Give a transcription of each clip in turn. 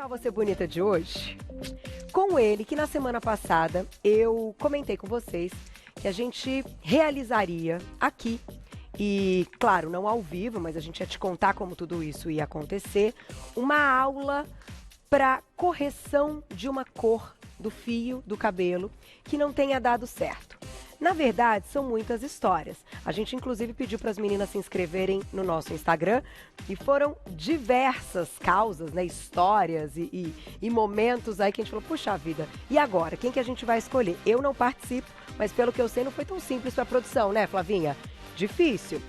tal você bonita de hoje? Com ele, que na semana passada eu comentei com vocês que a gente realizaria aqui, e claro, não ao vivo, mas a gente ia te contar como tudo isso ia acontecer, uma aula para correção de uma cor do fio do cabelo que não tenha dado certo. Na verdade, são muitas histórias. A gente, inclusive, pediu para as meninas se inscreverem no nosso Instagram e foram diversas causas, né, histórias e momentos aí que a gente falou, puxa vida, e agora? Quem que a gente vai escolher? Eu não participo, mas pelo que eu sei, não foi tão simples para a produção, né, Flavinha? Difícil.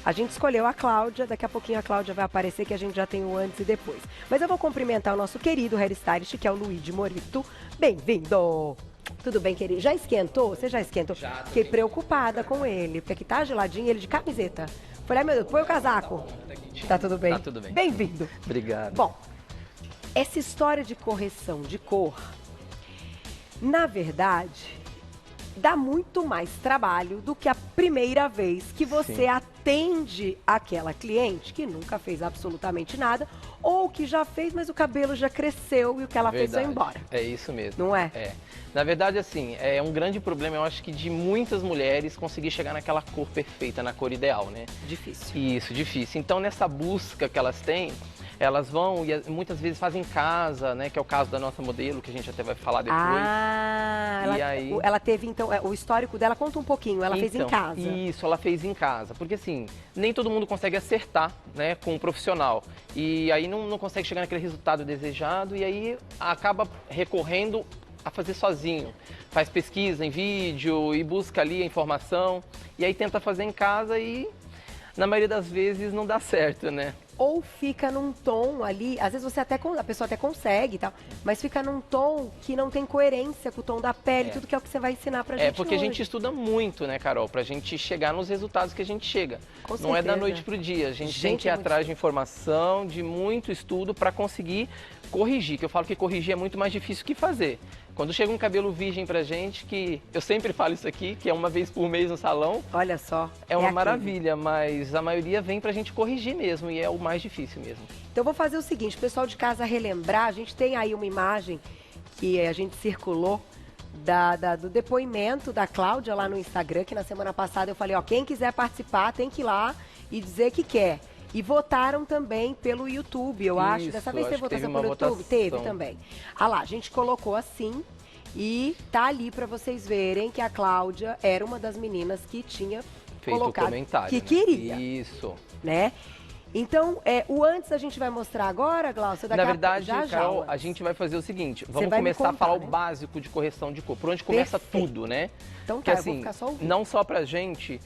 A gente escolheu a Cláudia, daqui a pouquinho a Cláudia vai aparecer, que a gente já tem o antes e depois. Mas eu vou cumprimentar o nosso querido hairstylist, que é o Luigi Morito. Bem-vindo! Tudo bem, querido? Já esquentou? Você já esquentou? Já. Fiquei preocupada com ele, porque aqui tá geladinho, ele de camiseta. Falei, ai meu Deus, põe o casaco. Tá tudo bem? Tá tudo bem. Bem-vindo. Obrigado. Bom, essa história de correção de cor, na verdade, dá muito mais trabalho do que a primeira vez que você Sim. atende aquela cliente que nunca fez absolutamente nada ou que já fez, mas o cabelo já cresceu e o que ela fez foi embora. É isso mesmo. Não é? É. Na verdade, assim, é um grande problema, eu acho que de muitas mulheres conseguir chegar naquela cor perfeita, na cor ideal, né? Difícil. Isso, difícil. Então, nessa busca que elas têm, elas vão e muitas vezes fazem em casa, né? Que é o caso da nossa modelo, que a gente até vai falar depois. Ah, E aí... ela teve, então, o histórico dela, conta um pouquinho, ela fez em casa. Isso, ela fez em casa. Porque assim, nem todo mundo consegue acertar, né, com um profissional. E aí não consegue chegar naquele resultado desejado e aí acaba recorrendo a fazer sozinho. Faz pesquisa em vídeo e busca ali a informação. E aí tenta fazer em casa e, na maioria das vezes, não dá certo, né? Ou fica num tom ali, às vezes a pessoa até consegue e tal, mas fica num tom que não tem coerência com o tom da pele, tudo que é o que você vai ensinar pra gente É, porque hoje. a gente estuda muito, né, Carol, pra gente chegar nos resultados que a gente chega. Com Não é da certeza. noite pro dia, a gente tem que ir é muito atrás de informação, de muito estudo pra conseguir corrigir, que eu falo que corrigir é muito mais difícil que fazer. Quando chega um cabelo virgem pra gente, que eu sempre falo isso aqui, que é uma vez por mês no salão, Olha só. é uma aquele. maravilha, mas a maioria vem pra gente corrigir mesmo e é o mais difícil mesmo. Então eu vou fazer o seguinte, pessoal de casa relembrar, a gente tem aí uma imagem que a gente circulou do depoimento da Cláudia lá no Instagram, que na semana passada eu falei, ó, quem quiser participar tem que ir lá e dizer que quer. E votaram também pelo YouTube, eu acho. Isso, Dessa vez acho teve que teve votação uma pelo YouTube? votação. Teve também. Ah lá, a gente colocou assim e tá ali pra vocês verem que a Cláudia era uma das meninas que tinha Feito o colocado comentário, que né? queria, Isso. né? Então, o antes a gente vai mostrar agora, Glaucia? Na verdade, já, Carol, já, a gente vai fazer o seguinte, vamos vai me começar a contar, falar né? o básico de correção de cor, por onde começa Perfeito. tudo, né? Então Porque tá, eu vou assim, ficar só ouvindo. não só pra gente,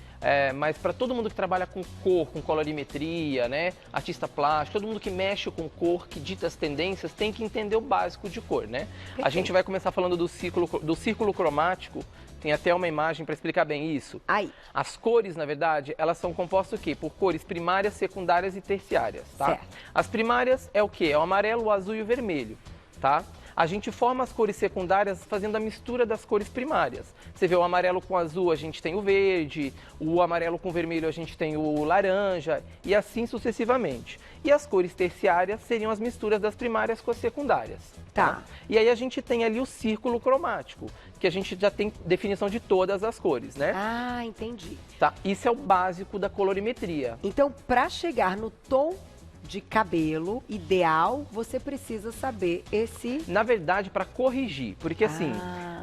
mas pra todo mundo que trabalha com cor, com colorimetria, né? Artista plástico, todo mundo que mexe com cor, que dita as tendências, tem que entender o básico de cor, né? A gente vai começar falando do círculo cromático, tem até uma imagem para explicar bem isso. Aí. As cores, na verdade, elas são compostas o quê? Por cores primárias, secundárias e terciárias, tá? Certo. As primárias é o quê? É o amarelo, o azul e o vermelho, tá? A gente forma as cores secundárias fazendo a mistura das cores primárias. Você vê o amarelo com azul, a gente tem o verde, o amarelo com vermelho, a gente tem o laranja e assim sucessivamente. E as cores terciárias seriam as misturas das primárias com as secundárias. Tá. E aí a gente tem ali o círculo cromático, que a gente já tem definição de todas as cores, né? Ah, entendi. Tá? Isso é o básico da colorimetria. Então, para chegar no tom de cabelo ideal, você precisa saber esse... Na verdade, para corrigir, porque assim,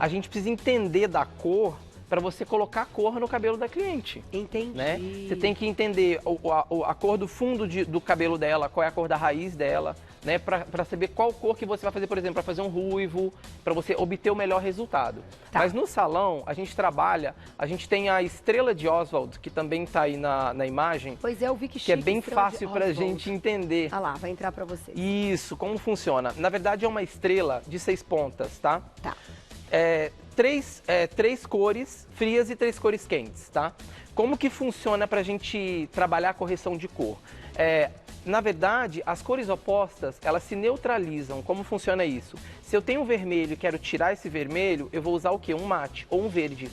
a gente precisa entender da cor para você colocar a cor no cabelo da cliente. Entendi. Né? Você tem que entender a cor do fundo do cabelo dela, qual é a cor da raiz dela, né? Para saber qual cor que você vai fazer, por exemplo, para fazer um ruivo, para você obter o melhor resultado. Tá. Mas no salão, a gente trabalha, a gente tem a estrela de Oswald, que também está aí na imagem, Pois é, eu vi que que é chique, bem estrela de fácil para a Oswald. gente entender. Ah lá, vai entrar para vocês. Isso, como funciona? Na verdade, é uma estrela de 6 pontas, tá? Tá. Três cores frias e 3 cores quentes, tá? Como que funciona para a gente trabalhar a correção de cor? Na verdade, as cores opostas, elas se neutralizam. Como funciona isso? Se eu tenho um vermelho e quero tirar esse vermelho, eu vou usar o quê? Um mate ou um verde.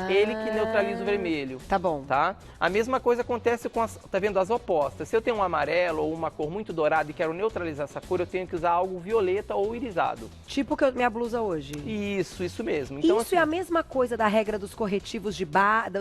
ele que neutraliza o vermelho. Tá bom. Tá? A mesma coisa acontece com tá vendo, as opostas. Se eu tenho um amarelo ou uma cor muito dourada e quero neutralizar essa cor, eu tenho que usar algo violeta ou irisado. Tipo que minha blusa hoje. Isso mesmo. Então, isso assim, é a mesma coisa da regra dos corretivos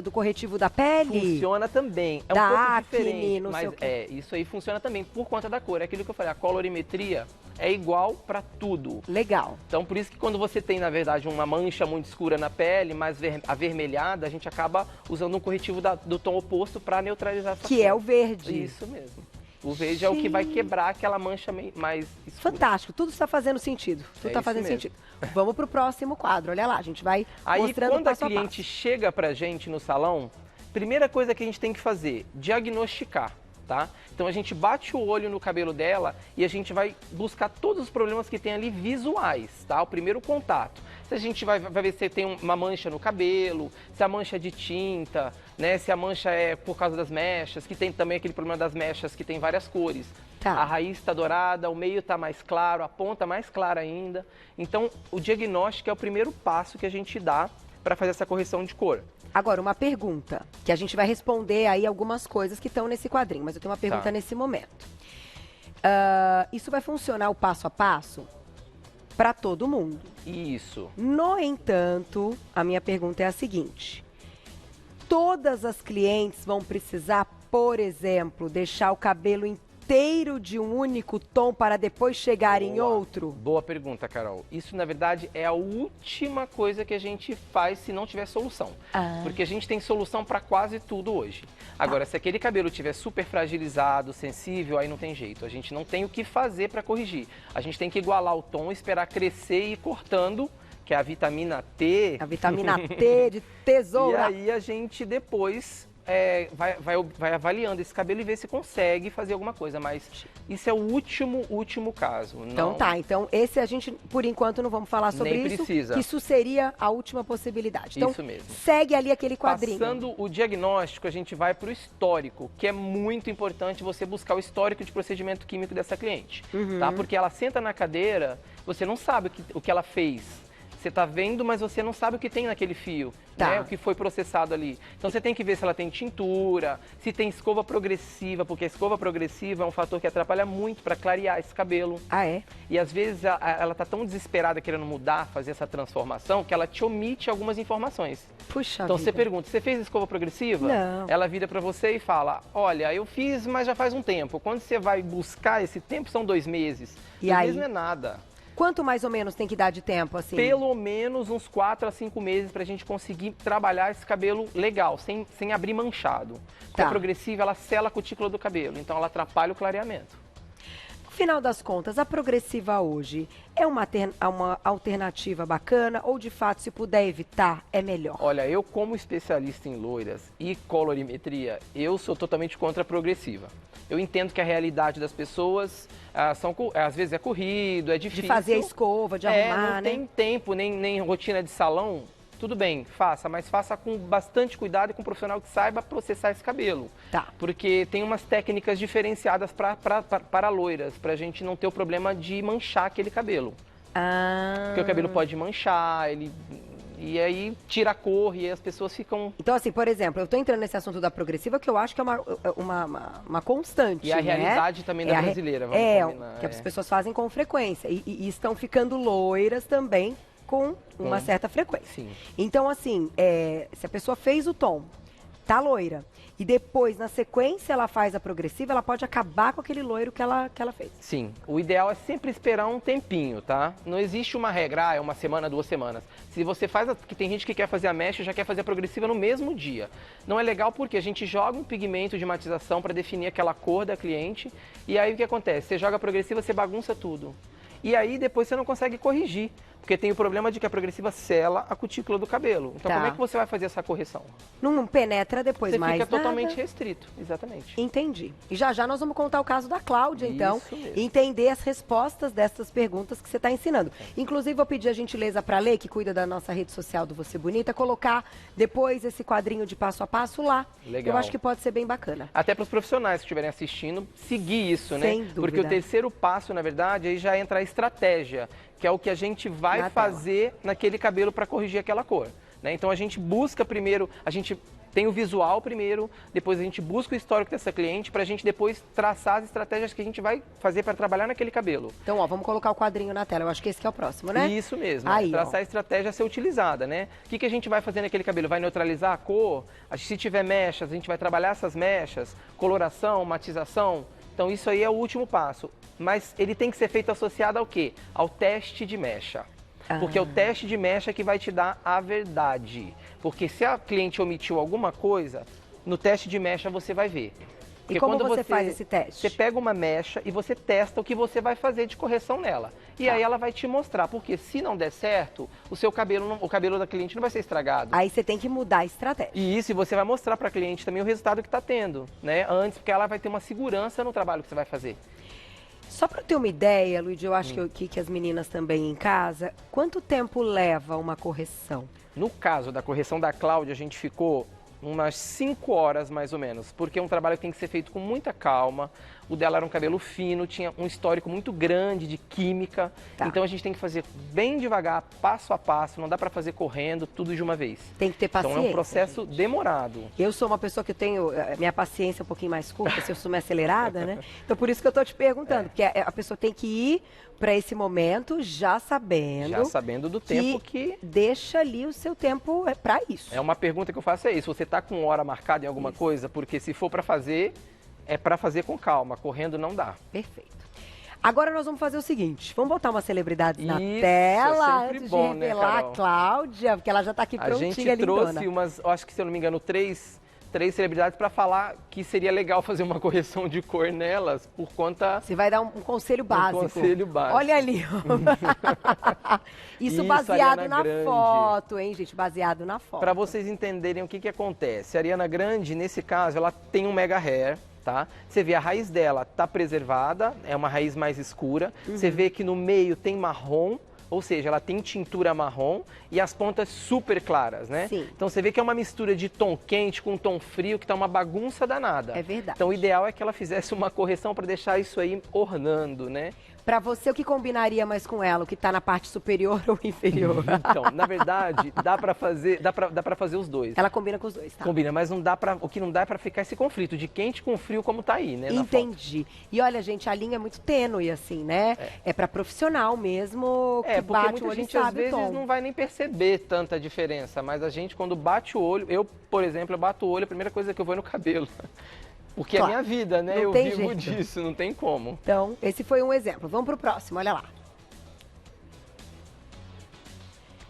do corretivo da pele? funciona também. É Da um pouco acne, diferente, não sei mas o quê. isso aí funciona também por conta da cor. É aquilo que eu falei, a colorimetria é igual para tudo. Legal. Então, por isso que quando você tem, na verdade, uma mancha muito escura na pele, mais avermelhada, a gente acaba usando um corretivo do tom oposto para neutralizar essa cor. Que é o verde. Isso mesmo. O verde é o que vai quebrar aquela mancha mais escura. Fantástico, tudo está fazendo sentido. Tudo está isso fazendo mesmo. sentido. Vamos pro próximo quadro, olha lá, a gente vai Aí, mostrando quando a passo a cliente passo. chega pra gente no salão, primeira coisa que a gente tem que fazer, diagnosticar, tá? Então a gente bate o olho no cabelo dela e a gente vai buscar todos os problemas que tem ali visuais, tá? O primeiro contato. Se a gente vai ver se tem uma mancha no cabelo, se a mancha é de tinta, né? Se a mancha é por causa das mechas, que tem também aquele problema das mechas que tem várias cores. Tá. A raiz está dourada, o meio está mais claro, a ponta mais clara ainda. Então, o diagnóstico é o primeiro passo que a gente dá para fazer essa correção de cor. Agora, uma pergunta, que a gente vai responder aí algumas coisas que estão nesse quadrinho, mas eu tenho uma pergunta Tá. nesse momento. Isso vai funcionar o passo a passo para todo mundo. Isso. No entanto, a minha pergunta é a seguinte: todas as clientes vão precisar, por exemplo, deixar o cabelo inteiro de um único tom para depois chegar em outro? Boa pergunta, Carol. Isso, na verdade, é a última coisa que a gente faz se não tiver solução. Porque a gente tem solução para quase tudo hoje. Agora, se aquele cabelo estiver super fragilizado, sensível, aí não tem jeito. A gente não tem o que fazer para corrigir. A gente tem que igualar o tom, esperar crescer e ir cortando, que é a vitamina T. A vitamina T de tesoura. E aí a gente depois vai avaliando esse cabelo e ver se consegue fazer alguma coisa. Mas isso é o último caso. Então tá, então esse a gente, por enquanto, não vamos falar sobre Nem isso. precisa. Que isso seria a última possibilidade. Então, Isso mesmo. segue ali aquele quadrinho. Passando o diagnóstico, a gente vai para o histórico, que é muito importante você buscar o histórico de procedimento químico dessa cliente. Tá? Porque ela senta na cadeira, você não sabe o que ela fez. Você está vendo, mas você não sabe o que tem naquele fio, Tá. né? O que foi processado ali. Então você tem que ver se ela tem tintura, se tem escova progressiva, porque a escova progressiva é um fator que atrapalha muito para clarear esse cabelo. Ah, é? E às vezes ela está tão desesperada querendo mudar, fazer essa transformação, que ela te omite algumas informações. Puxa Então vida. você pergunta, você fez escova progressiva? Não. Ela vira para você e fala, olha, eu fiz, mas já faz um tempo. Quando você vai buscar esse tempo, são 2 meses. E 2 aí? meses não é nada. Quanto mais ou menos tem que dar de tempo, assim? Pelo menos uns 4 a 5 meses para a gente conseguir trabalhar esse cabelo legal, sem abrir manchado. Porque Tá. a progressiva, ela sela a cutícula do cabelo, então ela atrapalha o clareamento. No final das contas, a progressiva hoje é uma alternativa bacana ou, de fato, se puder evitar, é melhor? Olha, eu como especialista em loiras e colorimetria, eu sou totalmente contra a progressiva. Eu entendo que a realidade das pessoas às vezes é corrido, é difícil. De fazer a escova, de arrumar, não né? tem tempo, nem rotina de salão. Tudo bem, faça, mas faça com bastante cuidado e com um profissional que saiba processar esse cabelo. Tá. Porque tem umas técnicas diferenciadas para loiras, para a gente não ter o problema de manchar aquele cabelo. Porque o cabelo pode manchar, e aí tira a cor e aí as pessoas ficam... Então, assim, por exemplo, eu tô entrando nesse assunto da progressiva, que eu acho que é uma constante, E a né? realidade também da brasileira, vamos combinar, que as pessoas fazem com frequência. E estão ficando loiras também com uma certa frequência. Sim. Então, assim, se a pessoa fez o tom, tá loira, e depois, na sequência, ela faz a progressiva, ela pode acabar com aquele loiro que ela fez. Sim, o ideal é sempre esperar um tempinho, tá? Não existe uma regra, é uma semana, 2 semanas. Se você faz, que tem gente que quer fazer a mecha e já quer fazer a progressiva no mesmo dia. Não é legal porque a gente joga um pigmento de matização para definir aquela cor da cliente, e aí o que acontece? Você joga a progressiva, você bagunça tudo. E aí depois você não consegue corrigir, porque tem o problema de que a progressiva sela a cutícula do cabelo. Então Tá. como é que você vai fazer essa correção? Não penetra depois Você mais fica nada. totalmente restrito, exatamente. Entendi. E já nós vamos contar o caso da Cláudia, então, Isso mesmo. e entender as respostas dessas perguntas que você está ensinando. Inclusive, vou pedir a gentileza para a Lei, que cuida da nossa rede social do Você Bonita, colocar depois esse quadrinho de passo a passo lá. Legal. Eu acho que pode ser bem bacana. Até para os profissionais que estiverem assistindo, seguir isso, né? Sem dúvida. Porque o terceiro passo, na verdade, aí já entra a estratégia, que é o que a gente vai Na fazer naquele cabelo para corrigir aquela cor. né? Então a gente busca primeiro, a gente tem o visual primeiro, depois a gente busca o histórico dessa cliente para a gente depois traçar as estratégias que a gente vai fazer para trabalhar naquele cabelo. Então, ó, vamos colocar o quadrinho na tela. Eu acho que esse que é o próximo, né? Isso mesmo, Aí, traçar ó. a estratégia a ser utilizada, né? O que a gente vai fazer naquele cabelo? Vai neutralizar a cor? Se tiver mechas, a gente vai trabalhar essas mechas, coloração, matização. Então isso aí é o último passo. Mas ele tem que ser feito associado ao quê? Ao teste de mecha. Porque é o teste de mecha que vai te dar a verdade. Porque se a cliente omitiu alguma coisa, no teste de mecha você vai ver. Porque E como quando você faz esse teste? Você pega uma mecha e você testa o que você vai fazer de correção nela. E aí ela vai te mostrar, porque se não der certo, o seu cabelo, o cabelo da cliente não vai ser estragado. Aí você tem que mudar a estratégia. E isso, e você vai mostrar para a cliente também o resultado que está tendo, né? Antes, porque ela vai ter uma segurança no trabalho que você vai fazer. Só para ter uma ideia, Luiz, eu acho que as meninas também em casa, quanto tempo leva uma correção? No caso da correção da Cláudia, a gente ficou umas 5 horas mais ou menos, porque é um trabalho que tem que ser feito com muita calma. O dela era um cabelo fino, tinha um histórico muito grande de química, então a gente tem que fazer bem devagar, passo a passo, não dá para fazer correndo, tudo de uma vez. Tem que ter paciência. Então é um processo demorado. Eu sou uma pessoa que eu tenho minha paciência um pouquinho mais curta, se eu sou mais acelerada, né? Então por isso que eu tô te perguntando, porque a pessoa tem que ir para esse momento já sabendo do tempo que deixa ali o seu tempo para isso. É uma pergunta que eu faço, é isso, você tá com hora marcada em alguma coisa? Porque se for para fazer, é para fazer com calma, correndo não dá. Perfeito. Agora nós vamos fazer o seguinte, vamos botar uma celebridade na Isso, tela é sempre antes bom, de né, revelar Carol? a Cláudia, porque ela já está aqui A prontinha, gente lindona. trouxe umas, eu acho que se eu não me engano, três celebridades para falar que seria legal fazer uma correção de cor nelas por conta... Você vai dar um conselho básico. conselho básico. Olha ali. Isso baseado Ariana na Grande. foto, hein, gente? Baseado na foto. Para vocês entenderem o que acontece. A Ariana Grande, nesse caso, ela tem um mega hair, tá? Você vê a raiz dela tá preservada, é uma raiz mais escura. Você vê que no meio tem marrom, ou seja, ela tem tintura marrom e as pontas super claras, né? Sim. Então você vê que é uma mistura de tom quente com tom frio, que tá uma bagunça danada. É verdade. Então o ideal é que ela fizesse uma correção para deixar isso aí ornando, né? Pra você, o que combinaria mais com ela? O que tá na parte superior ou inferior? Então, na verdade, dá pra fazer os dois. Ela combina com os dois, tá? Combina, mas o que não dá é pra ficar esse conflito de quente com frio como tá aí, né? na foto. Entendi. E olha, gente, a linha é muito tênue, assim, né? É pra profissional mesmo, que Porque bate o muita olho e gente às sabe o vezes tom. não vai nem perceber tanta diferença, mas a gente quando bate o olho, eu, por exemplo, eu bato o olho, a primeira coisa que eu vou é no cabelo. Porque Claro, é a minha vida, né? não Eu tem vivo jeito. disso, não tem como. Então, esse foi um exemplo. Vamos pro próximo, olha lá.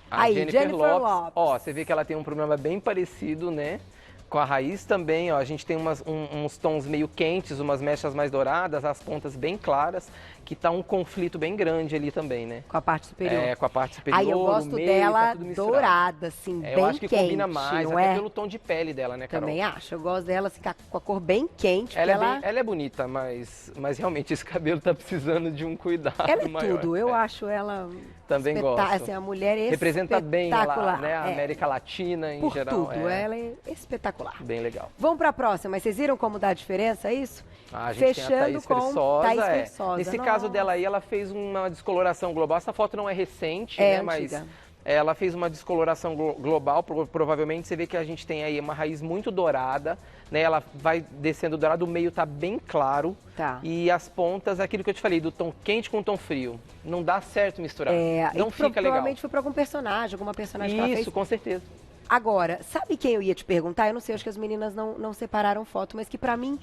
A Aí, Jennifer Jennifer Lopez, Lopez. ó, você vê que ela tem um problema bem parecido, né? Com a raiz também, ó, a gente tem uns tons meio quentes, umas mechas mais douradas, as pontas bem claras, que tá um conflito bem grande ali também, né? Com a parte superior. É, com a parte superior, Aí eu gosto o meio, dela tá tudo misturado. dourada, assim, É, bem eu acho que quente, combina mais, não até é? pelo tom de pele dela, né, Carol? Também acho. Eu gosto dela assim, com a cor bem quente. Ela, porque ela é bonita, mas realmente esse cabelo tá precisando de um cuidado ela é maior. tudo. Eu É. acho ela Também gosto. assim, a mulher Representa bem ela, espetacular. né, a É, América Latina em por geral. tudo. Ela é espetacular. Bem legal. Vamos para a próxima. Mas vocês viram como dá a diferença, é isso? A gente tem a Thaís Versosa, Thaís Versosa. Nesse Nossa. caso dela aí, ela fez uma descoloração global. Essa foto não é recente, É né? Mas antiga. ela fez uma descoloração global. Provavelmente você vê que a gente tem aí uma raiz muito dourada, né? Ela vai descendo dourado, o meio tá bem claro. Tá. E as pontas, aquilo que eu te falei, do tom quente com tom frio. Não dá certo misturar. não e fica legal. Provavelmente foi para algum personagem, alguma personagem que ela fez. Isso, com certeza. Agora, sabe quem eu ia te perguntar? Eu não sei, acho que as meninas não separaram foto, mas que pra mim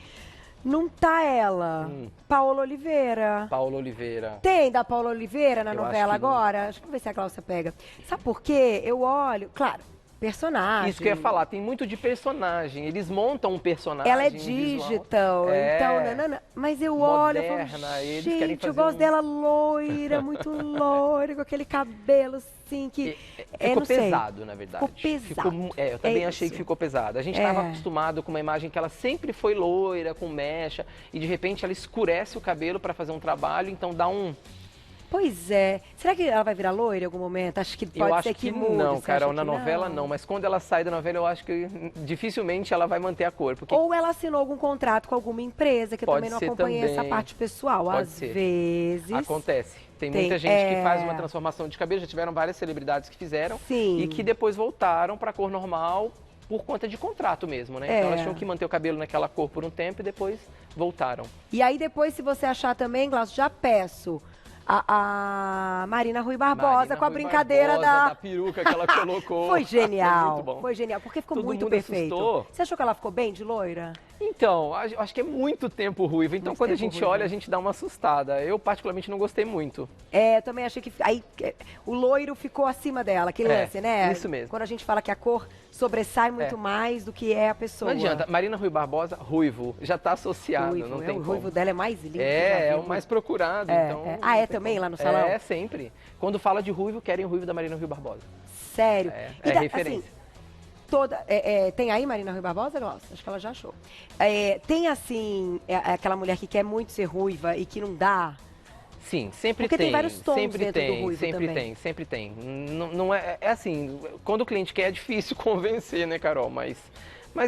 não tá ela. Paola Oliveira. Paola Oliveira. Tem da Paola Oliveira na Eu novela acho que não. agora? Deixa eu ver se a Cláudia pega. Sabe por quê? Eu olho, claro, personagem. Isso que eu ia falar, tem muito de personagem. Eles montam um personagem. Ela é um visual. digital, É. então, nanana. Mas eu olho e Moderna, falo, eles querem gente, eu fazer gosto dela loira, muito loira, com aquele cabelo assim que... Ficou não sei. pesado, na verdade. Ficou pesado. Eu também É achei isso. que ficou pesado. A gente É. estava acostumado com uma imagem que ela sempre foi loira, com mecha, e de repente ela escurece o cabelo para fazer um trabalho, então dá Pois é. Será que ela vai virar loira em algum momento? Acho que Eu pode acho ser que que mude. não, Você Carol, acha na que novela não, mas quando ela sai da novela eu acho que dificilmente ela vai manter a cor, porque Ou ela assinou algum contrato com alguma empresa, que eu Pode também não ser acompanhei essa também. parte pessoal. Pode Às ser. vezes. acontece. Tem Tem, muita gente que faz uma transformação de cabelo, já tiveram várias celebridades que fizeram Sim. e que depois voltaram para a cor normal por conta de contrato mesmo, né? Então elas tinham que manter o cabelo naquela cor por um tempo e depois voltaram. E aí depois, se você achar também, Glaucio, já peço a Marina Rui Barbosa Marina com a Rui brincadeira Barbosa, da peruca que ela colocou. Foi genial. Foi muito bom. Foi genial, porque ficou Todo muito mundo perfeito. assustou. Você achou que ela ficou bem de loira? Então, acho que é muito tempo ruivo. Então, Muito quando a tempo gente ruivo. olha, a gente dá uma assustada. Eu, particularmente, não gostei muito. É, eu também achei que aí o loiro ficou acima dela, aquele É, lance, né? isso mesmo. Quando a gente fala que a cor sobressai muito mais do que é a pessoa. Não adianta. Marina Rui Barbosa, ruivo, já está associado, Ruivo, não é, tem o como. ruivo dela é mais lindo. que eu já É vi. o mais procurado, É, então... é. Ah, é não tem também como. lá no salão? É, sempre. Quando fala de ruivo, querem o ruivo da Marina Rui Barbosa. Sério. É Assim, referência. tem aí Marina Rui Barbosa, Glaucio? Acho que ela já achou. Tem, assim, aquela mulher que quer muito ser ruiva e que não dá. Sim, sempre Porque tem. tem vários tons sempre dentro do tem, ruivo sempre também. tem, sempre tem. Não é assim, quando o cliente quer é difícil convencer, né, Carol? Mas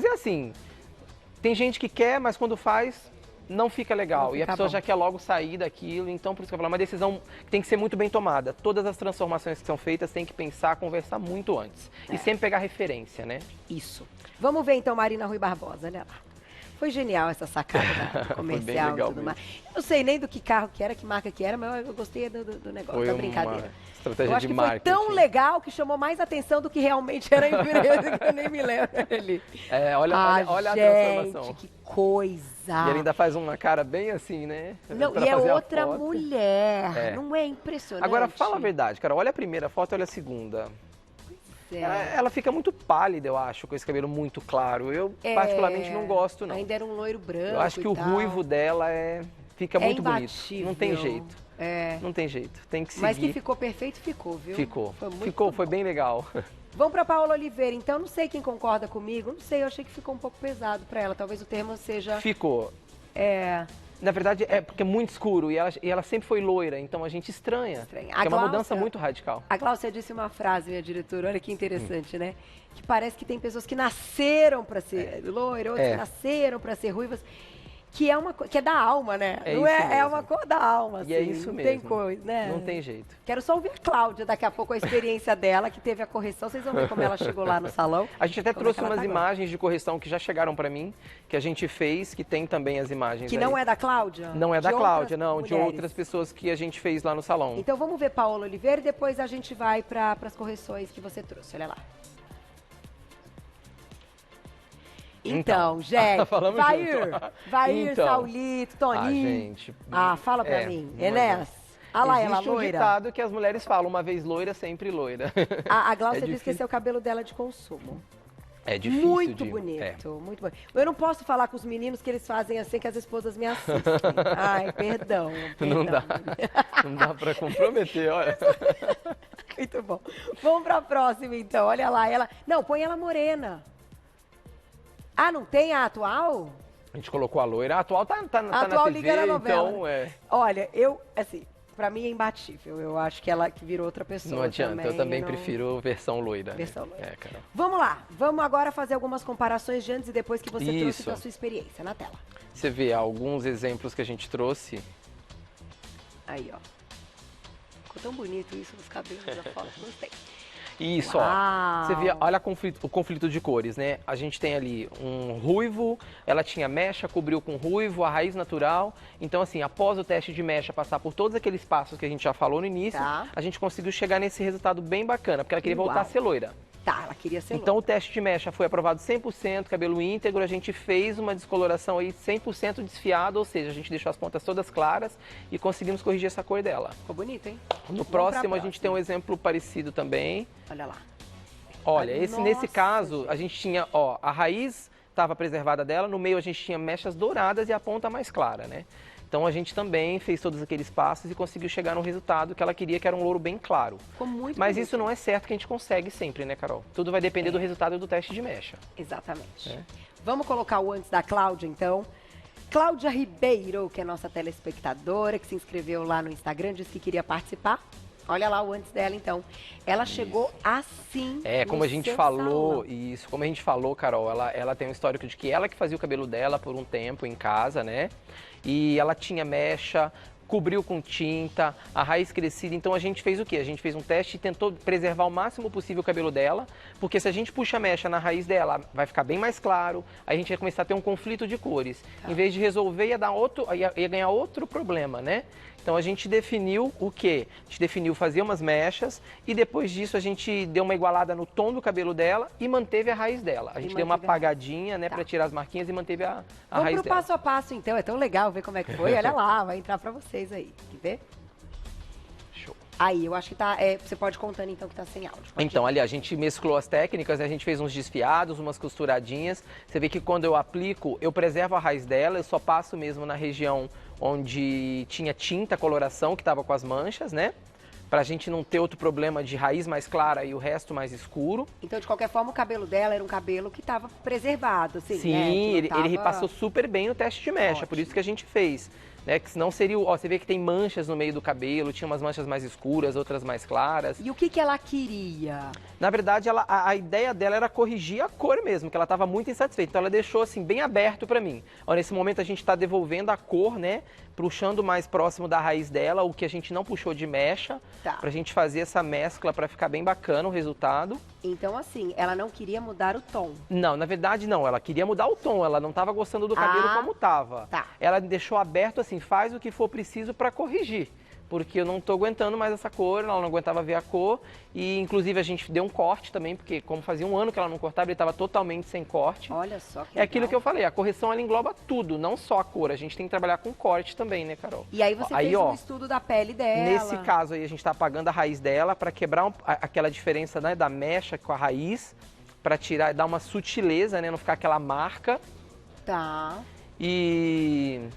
é assim, tem gente que quer, mas quando faz, não fica legal. Não E a fica pessoa bom. já quer logo sair daquilo, então por isso que eu falo, é uma decisão que tem que ser muito bem tomada. Todas as transformações que são feitas tem que pensar, conversar muito antes. E sempre pegar referência, né? Isso. Vamos ver então Marina Rui Barbosa, olha lá. Foi genial essa sacada do comercial e legal tudo mesmo. mais. Eu não sei nem do que carro que era, que marca que era, mas eu gostei do negócio, Foi da uma brincadeira. estratégia Eu acho de que foi marketing. tão legal que chamou mais atenção do que realmente era a empresa, que eu nem me lembro ali. Olha a transformação. Gente, que coisa! E ele ainda faz uma cara bem assim, né? Não, Pra e é fazer a outra foto. mulher, É. não é impressionante? Agora, fala a verdade, cara. Olha a primeira foto, olha a segunda. É. Ela fica muito pálida, eu acho, com esse cabelo muito claro. Eu, particularmente, não gosto, não. Ainda era um loiro branco. Eu acho que e o tal. ruivo dela fica muito bonito. imbatível. Não tem jeito. É. Não tem jeito. Tem que seguir. Mas que ficou perfeito, ficou, viu? Ficou. Foi muito Ficou, bom. foi bem legal. Vamos para Paola Oliveira, então. Não sei quem concorda comigo. Não sei, eu achei que ficou um pouco pesado para ela. Talvez o termo seja... Ficou. É... Na verdade, é porque é muito escuro e ela sempre foi loira, então a gente estranha. Estranha. Que é uma A mudança Gláucia- muito radical. A Gláucia disse uma frase, minha diretora, olha que interessante, né? Que parece que tem pessoas que nasceram para ser loira, outras que nasceram para ser ruivas, que é uma que é da alma, né? É Não isso é mesmo. uma cor da alma, assim. E é isso não mesmo. tem coisa, né? Não tem jeito. Quero só ouvir a Cláudia daqui a pouco, a experiência dela, que teve a correção. Vocês vão ver como ela chegou lá no salão. A gente até Como é trouxe que ela umas tá agora. imagens de correção que já chegaram para mim, que a gente fez, que tem também as imagens Que aí. não é da Cláudia? Não é da De Cláudia, outras não, de mulheres. outras pessoas que a gente fez lá no salão. Então vamos ver Paola Oliveira e depois a gente vai para as correções que você trouxe. Olha lá. Então, gente, falamos vai junto. ir, vai ir, Então. Saulito, Toninho. gente. Fala pra mim, não Enéas. adianta. Ah lá, ela Existe um loira. ditado que as mulheres falam, uma vez loira, sempre loira. A Gláucia É disse que esse é o cabelo dela de consumo. É difícil Muito de... bonito, muito bonito. Eu não posso falar com os meninos que eles fazem assim que as esposas me assistem. Ai, perdão. Não dá. Não dá pra comprometer, olha. Muito bom. Vamos pra próxima, então. Olha lá, ela... Não, põe ela morena. Ah, não tem a atual? A gente colocou a loira. A atual tá A na atual TV, liga na novela. então Olha, eu, assim, pra mim é imbatível. Eu acho que ela que virou outra pessoa. não adianta. Eu também não- prefiro versão loira. Versão loira. É, Carol. Vamos lá, vamos agora fazer algumas comparações de antes e depois que você trouxe Isso. da sua experiência na tela. Você vê alguns exemplos que a gente trouxe. Aí, ó. Ficou tão bonito isso nos cabelos da foto, gostei. Isso, ó. Uau. Você vê, olha o conflito de cores, né? A gente tem ali um ruivo, ela tinha mecha, cobriu com ruivo, a raiz natural. Então, assim, após o teste de mecha passar por todos aqueles passos que a gente já falou no início, Tá. a gente conseguiu chegar nesse resultado bem bacana, porque ela queria voltar a Uau. ser loira. Tá, ela queria ser Então, loira. o teste de mecha foi aprovado 100%, cabelo íntegro, a gente fez uma descoloração aí 100% desfiada, ou seja, a gente deixou as pontas todas claras e conseguimos corrigir essa cor dela. Ficou bonito, hein? No pra próximo, a gente tem um exemplo parecido também. Olha lá. Olha, Nossa, nesse caso, a gente tinha, ó, a raiz estava preservada dela, no meio a gente tinha mechas douradas e a ponta mais clara, né? Então a gente também fez todos aqueles passos e conseguiu chegar no resultado que ela queria, que era um louro bem claro. Ficou muito Mas bonito. isso não é certo que a gente consegue sempre, né, Carol? Tudo vai depender do resultado do teste de mecha. Exatamente. É. Vamos colocar o antes da Cláudia, então. Cláudia Ribeiro, que é nossa telespectadora, que se inscreveu lá no Instagram, disse que queria participar. Olha lá o antes dela, então. Ela chegou assim. Como a gente falou, como a gente falou, Carol, ela tem um histórico de que ela que fazia o cabelo dela por um tempo em casa, né? E ela tinha mecha, cobriu com tinta, a raiz crescida. Então a gente fez o quê? A gente fez um teste e tentou preservar o máximo possível o cabelo dela, porque se a gente puxa a mecha na raiz dela, vai ficar bem mais claro, aí a gente ia começar a ter um conflito de cores. Em vez de resolver, ia ganhar outro problema, né? Então a gente definiu o quê? A gente definiu fazer umas mechas e depois disso a gente deu uma igualada no tom do cabelo dela e manteve a raiz dela. A gente deu uma apagadinha, né, para tirar as marquinhas e manteve a raiz dela. Vamos pro passo a passo, então. É tão legal ver como é que foi. Olha lá, vai entrar para vocês aí. Quer ver? Show. Aí, eu acho que tá... você pode ir contando, então, que tá sem áudio. Então, ali, a gente mesclou as técnicas, né? A gente fez uns desfiados, umas costuradinhas. Você vê que quando eu aplico, eu preservo a raiz dela, eu só passo mesmo na região onde tinha tinta, coloração, que estava com as manchas, né? Pra gente não ter outro problema de raiz mais clara e o resto mais escuro. Então, de qualquer forma, o cabelo dela era um cabelo que estava preservado, assim, sim, né? Ele repassou super bem no teste de mecha, por isso que a gente fez. Né? Que senão seria, você vê que tem manchas no meio do cabelo, tinha umas manchas mais escuras, outras mais claras. E o que ela queria? Na verdade, a ideia dela era corrigir a cor mesmo, que ela estava muito insatisfeita. Então ela deixou assim bem aberto para mim. Ó, nesse momento a gente está devolvendo a cor, né? Puxando mais próximo da raiz dela, o que a gente não puxou de mecha, pra gente fazer essa mescla para ficar bem bacana o resultado. Então, assim, ela não queria mudar o tom. Não, na verdade não, ela queria mudar o tom, ela não estava gostando do cabelo como estava. Ela deixou aberto assim, faz o que for preciso para corrigir. Porque eu não estou aguentando mais essa cor, ela não aguentava ver a cor. E, inclusive, a gente deu um corte também, porque como fazia um ano que ela não cortava, ele estava totalmente sem corte. Olha só que É aquilo que eu falei, a correção, ela engloba tudo, não só a cor. A gente tem que trabalhar com corte também, né, Carol? E aí você fez um estudo da pele dela. Nesse caso aí, a gente está apagando a raiz dela para quebrar aquela diferença, né, da mecha com a raiz, para tirar, dar uma sutileza, né, não ficar aquela marca. Tá. E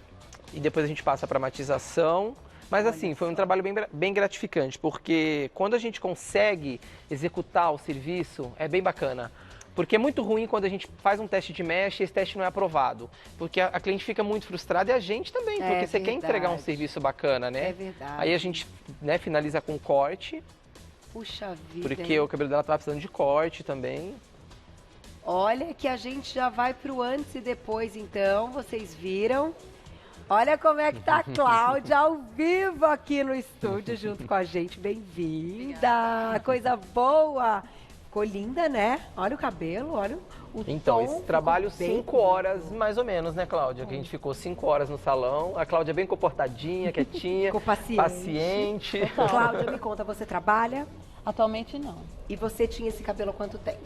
depois a gente passa para matização. Mas assim, foi um trabalho bem gratificante, porque quando a gente consegue executar o serviço, é bem bacana. Porque é muito ruim quando a gente faz um teste de mecha e esse teste não é aprovado. Porque a cliente fica muito frustrada e a gente também, porque você quer entregar um serviço bacana, né? É verdade. Aí a gente, né, finaliza com corte. Puxa vida, porque o cabelo dela estava precisando de corte também. Olha que a gente já vai pro antes e depois, então, vocês viram. Olha como é que tá a Cláudia ao vivo aqui no estúdio junto com a gente. Bem-vinda! Coisa boa! Ficou linda, né? Olha o cabelo, olha o tom. Então, esse trabalho 5 horas mais ou menos, né, Cláudia? Que a gente ficou 5 horas no salão. A Cláudia bem comportadinha, quietinha. Ficou paciente. Cláudia, me conta, você trabalha? Atualmente não. E você tinha esse cabelo há quanto tempo?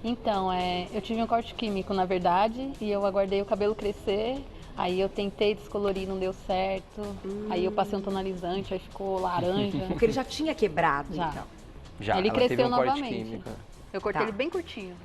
Então, eu tive um corte químico, na verdade, e eu aguardei o cabelo crescer. Aí eu tentei descolorir, não deu certo. Aí eu passei um tonalizante, aí ficou laranja. Porque ele já tinha quebrado, já. então. Já, ele ela cresceu teve um novamente. corte químico. Eu cortei ele bem curtinho.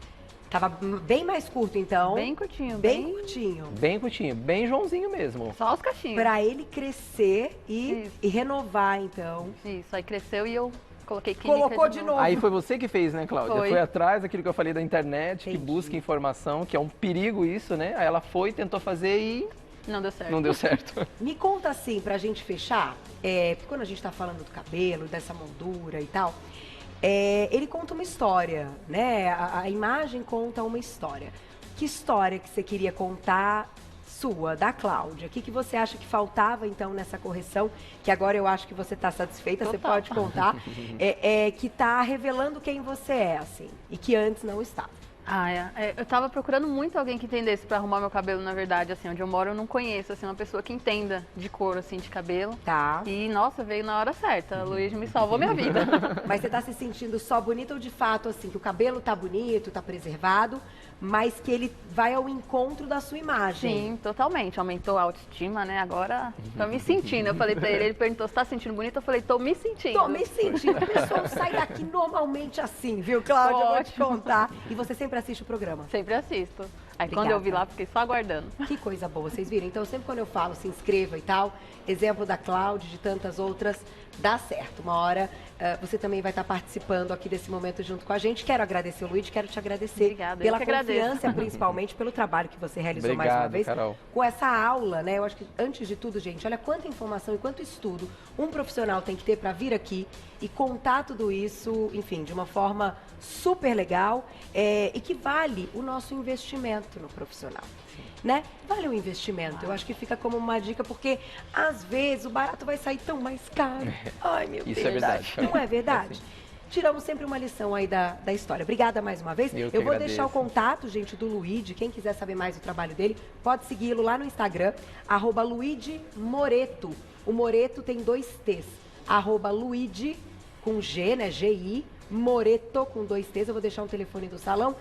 Tava bem mais curto, então. Bem curtinho. Bem curtinho. Bem curtinho, bem Joãozinho mesmo. Só os cachinhos. Pra ele crescer e renovar, então. Isso, aí cresceu e eu coloquei química. Colocou de novo. Aí foi você que fez, né, Cláudia? Foi atrás daquilo que eu falei da internet, que busca informação, que é um perigo isso, né? Aí ela foi, tentou fazer e... Não deu certo. Não deu certo. Me conta assim, pra gente fechar, porque quando a gente tá falando do cabelo, dessa moldura e tal, ele conta uma história, né? A imagem conta uma história. Que história que você queria contar sua, da Cláudia? O que você acha que faltava, então, nessa correção? Que agora eu acho que você tá satisfeita, você pode contar. Que tá revelando quem você é, assim, e que antes não estava. Eu tava procurando muito alguém que entendesse pra arrumar meu cabelo, na verdade, assim, onde eu moro eu não conheço, assim, uma pessoa que entenda de cor, assim, de cabelo. Tá. E, nossa, veio na hora certa, a Luiz me salvou minha vida. Mas você tá se sentindo só bonita ou de fato, assim, que o cabelo tá bonito, tá preservado, mas que ele vai ao encontro da sua imagem? Sim, totalmente, aumentou a autoestima, né, agora tô me sentindo. Eu falei pra ele perguntou, você tá se sentindo bonita? Eu falei, tô me sentindo. Tô me sentindo, a pessoa sai daqui normalmente assim, viu, Cláudia? Eu vou te contar. E você sempre assiste o programa? Sempre assisto. Aí quando eu vi Obrigada. lá, fiquei só aguardando. Que coisa boa, vocês viram? Então, sempre quando eu falo se inscreva e tal, exemplo da Cláudia, de tantas outras, dá certo. Uma hora você também vai estar participando aqui desse momento junto com a gente. Quero agradecer, Luíde, quero te agradecer Obrigada, eu pela que agradeço. confiança, principalmente pelo trabalho que você realizou mais uma Obrigado, vez. Carol. Com essa aula, né? Eu acho que, antes de tudo, gente, olha quanta informação e quanto estudo um profissional tem que ter para vir aqui e contar tudo isso, enfim, de uma forma super legal e que vale o nosso investimento no profissional. Né? Vale o investimento. Eu acho que fica como uma dica, porque às vezes o barato vai sair tão mais caro. Ai, meu Deus. Isso é verdade, Carol. Não é verdade? É assim. Tiramos sempre uma lição aí da história. Obrigada mais uma vez. Eu que vou agradeço. deixar o contato, gente, do Luíde. Quem quiser saber mais do trabalho dele, pode segui-lo lá no Instagram, @Luíde Moreto. O Moreto tem 2 T's. @Luíde, com G, né? G-I, Moreto, com 2 T's. Eu vou deixar um telefone do salão,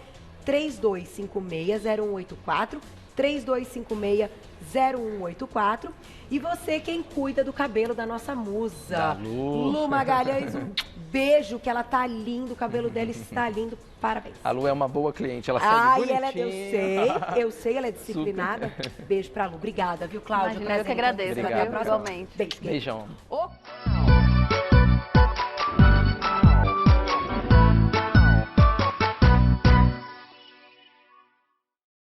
3256-0184. 3256-0184. E você, quem cuida do cabelo da nossa musa, Da Lu. Lu Magalhães, um beijo, que ela tá lindo, o cabelo dela está lindo, parabéns. A Lu é uma boa cliente, ela segue Ai, bonitinha. ela eu sei, ela é disciplinada. Beijo pra Lu, obrigada, viu, Cláudia? Imagina, eu que Prazer em agradeço, conhecer. Até a Obrigado, próxima. Carol. Beijo. Beijão.